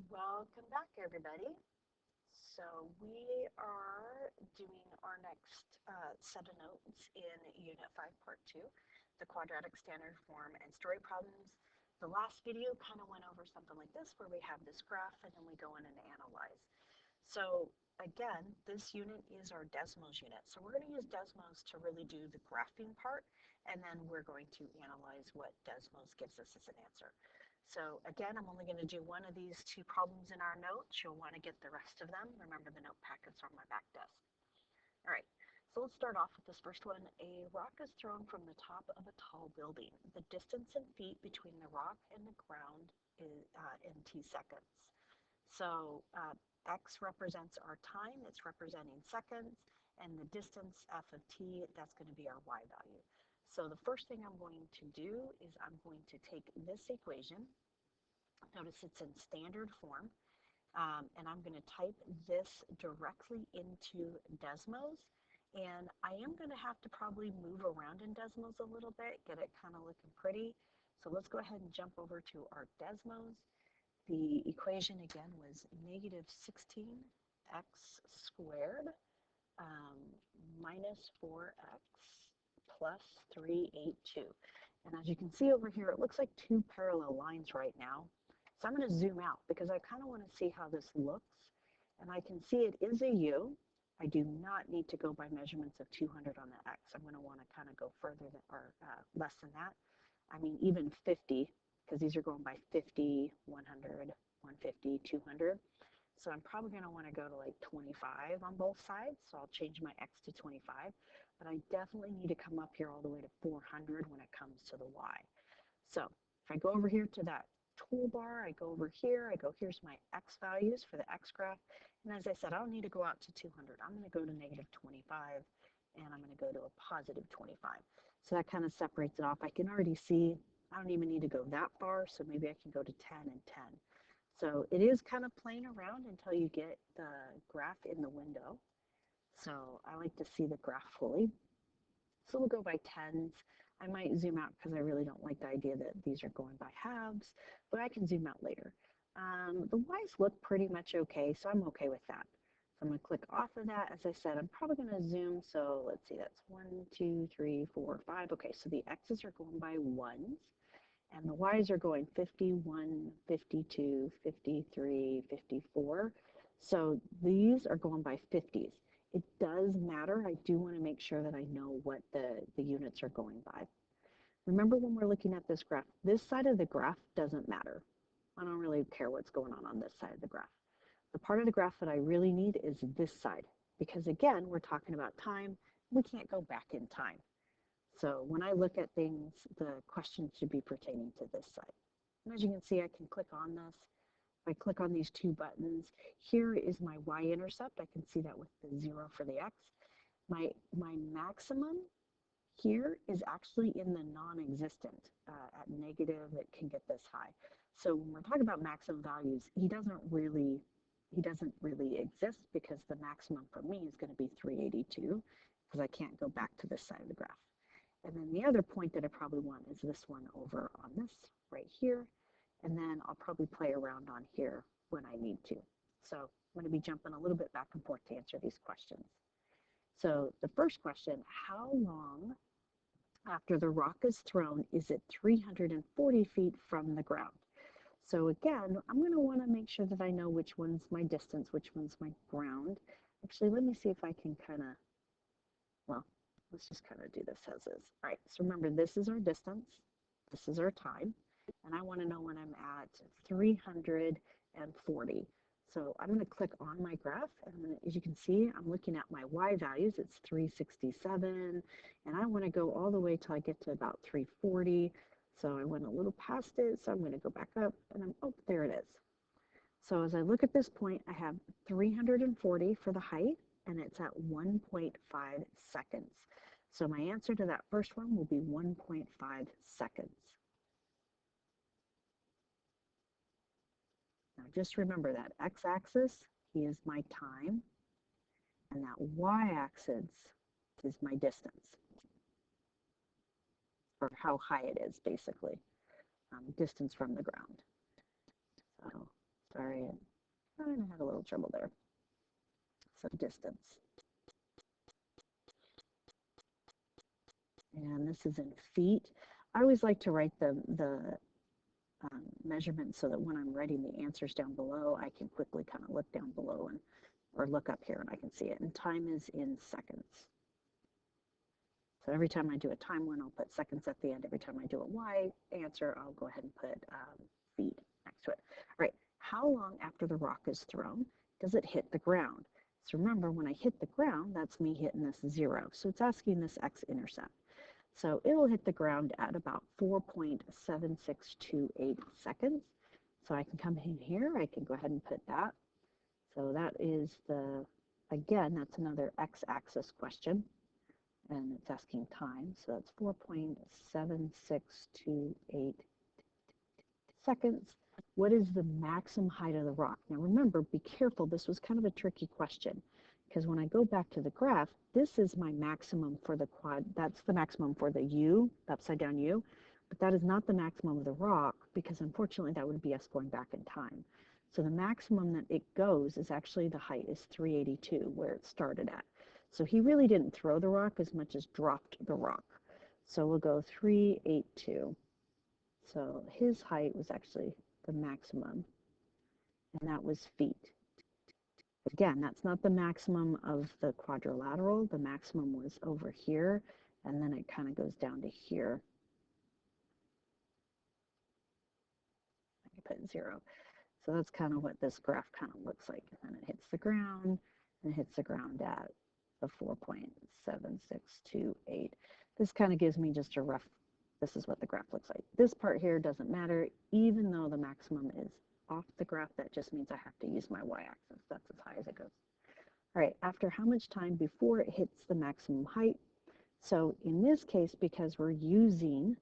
Welcome back, everybody. So, we are doing our next set of notes in Unit 5, Part 2, the quadratic standard form and story problems. The last video kind of went over something like this, where we have this graph and then we go in and analyze. So, again, this unit is our Desmos unit. So, we're going to use Desmos to really do the graphing part, and then we're going to analyze what Desmos gives us as an answer. So again, I'm only going to do one of these two problems in our notes. You'll want to get the rest of them. Remember, the note packets are on my back desk. All right, so let's start off with this first one. A rock is thrown from the top of a tall building. The distance in feet between the rock and the ground is in t seconds. So x represents our time, it's representing seconds, and the distance f of t, that's going to be our y value. So the first thing I'm going to do is I'm going to take this equation. Notice it's in standard form, and I'm going to type this directly into Desmos. And I am going to have to probably move around in Desmos a little bit, get it kind of looking pretty. So let's go ahead and jump over to our Desmos. The equation again was negative 16x squared minus 4x plus 382. And as you can see over here, it looks like two parallel lines right now. So I'm going to zoom out because I kind of want to see how this looks. And I can see it is a U. I do not need to go by measurements of 200 on the X. I'm going to want to kind of go further than, or less than that. I mean, even 50, because these are going by 50, 100, 150, 200. So I'm probably going to want to go to like 25 on both sides. So I'll change my X to 25. But I definitely need to come up here all the way to 400 when it comes to the Y. So if I go over here to that toolbar, I go over here, I go, here's my X values for the X graph. And as I said, I don't need to go out to 200. I'm going to go to negative 25, and I'm going to go to a positive 25. So that kind of separates it off. I can already see I don't even need to go that far, so maybe I can go to 10 and 10. So it is kind of playing around until you get the graph in the window. So I like to see the graph fully. So we'll go by tens. I might zoom out because I really don't like the idea that these are going by halves, but I can zoom out later. The Y's look pretty much okay, so I'm okay with that. So I'm going to click off of that. As I said, I'm probably going to zoom. So let's see, that's 1, 2, 3, 4, 5. Okay, so the X's are going by ones, and the Y's are going 51, 52, 53, 54. So these are going by 50s. It does matter. I do want to make sure that I know what the units are going by. Remember, when we're looking at this graph, this side of the graph doesn't matter. I don't really care what's going on this side of the graph. The part of the graph that I really need is this side, because again, we're talking about time. We can't go back in time. So when I look at things, the question should be pertaining to this side. And as you can see, I can click on this. If I click on these two buttons, here is my y-intercept. I can see that with the 0 for the x. My maximum here is actually in the non-existent. At negative, it can get this high. So when we're talking about maximum values, he doesn't really exist, because the maximum for me is going to be 382, because I can't go back to this side of the graph. And then the other point that I probably want is this one over on this right here. And then I'll probably play around on here when I need to. So I'm going to be jumping a little bit back and forth to answer these questions. So the first question, how long after the rock is thrown is it 340 feet from the ground? So again, I'm going to want to make sure that I know which one's my distance, which one's my ground. Actually, let me see if I can kind of, well, let's just kind of do this as is. All right, so remember, this is our distance, this is our time, and I want to know when I'm at 340. So I'm going to click on my graph, and as you can see, I'm looking at my y values. It's 367, and I want to go all the way till I get to about 340. So I went a little past it, so I'm going to go back up, and oh, there it is. So as I look at this point, I have 340 for the height, and it's at 1.5 seconds. So my answer to that first one will be 1.5 seconds. Now just remember that x-axis is my time, and that y-axis is my distance, or how high it is, basically, distance from the ground. So sorry, I kind of had a little trouble there. So distance. And this is in feet. I always like to write the measurements so that when I'm writing the answers down below, I can quickly kind of look down below and or look up here and I can see it. And time is in seconds. So every time I do a time one, I'll put seconds at the end. Every time I do a Y answer, I'll go ahead and put feet next to it. All right, how long after the rock is thrown does it hit the ground? So remember, when I hit the ground, that's me hitting this 0. So it's asking this x-intercept. So it'll hit the ground at about 4.7628 seconds. So I can come in here, I can go ahead and put that. So that is the, again, that's another x-axis question. And it's asking time, so that's 4.7628 seconds. What is the maximum height of the rock? Now remember, be careful, this was kind of a tricky question, because when I go back to the graph, this is my maximum for the quad, that's the maximum for the U, the upside down U, but that is not the maximum of the rock, because unfortunately that would be us going back in time. So the maximum that it goes is actually the height is 382, where it started at. So he really didn't throw the rock as much as dropped the rock. So we'll go 382. So his height was actually the maximum, and that was feet. Again, that's not the maximum of the quadrilateral. The maximum was over here, and then it kind of goes down to here. I can put 0. So that's kind of what this graph kind of looks like. And then it hits the ground, and it hits the ground at the 4.7628. This kind of gives me just a rough, this is what the graph looks like. This part here doesn't matter, even though the maximum is off the graph, that just means I have to use my y-axis. That's as high as it goes. All right, after how much time before it hits the maximum height? So in this case, because we're using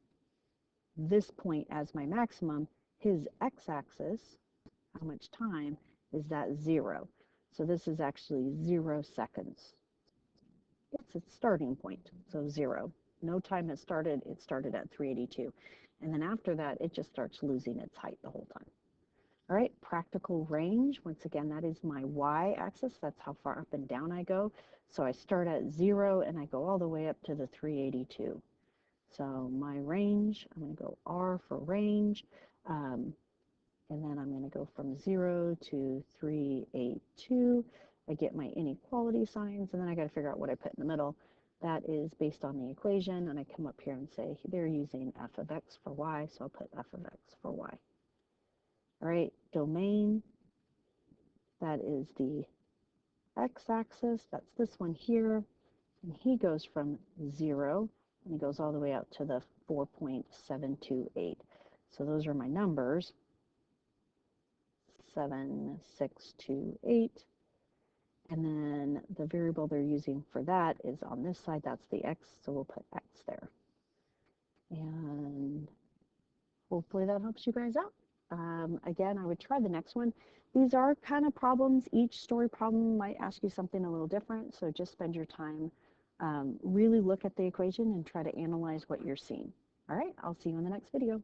this point as my maximum, his x-axis, how much time, is that 0. So this is actually 0 seconds. It's its starting point, so 0. No time it started at 382. And then after that, it just starts losing its height the whole time. All right, practical range. Once again, that is my y-axis. That's how far up and down I go. So I start at 0 and I go all the way up to the 382. So my range, I'm going to go R for range. And then I'm going to go from 0 to 382. I get my inequality signs, and then I got to figure out what I put in the middle. That is based on the equation, and I come up here and say they're using f of x for y, so I'll put f of x for y. All right, domain, that is the x-axis, that's this one here, and he goes from 0, and he goes all the way out to the 4.728. So those are my numbers. 7,628, and then the variable they're using for that is on this side, that's the x, so we'll put x there. And hopefully that helps you guys out. Again, I would try the next one. These are kind of problems. Each story problem might ask you something a little different, so just spend your time, really look at the equation and try to analyze what you're seeing. All right, I'll see you in the next video.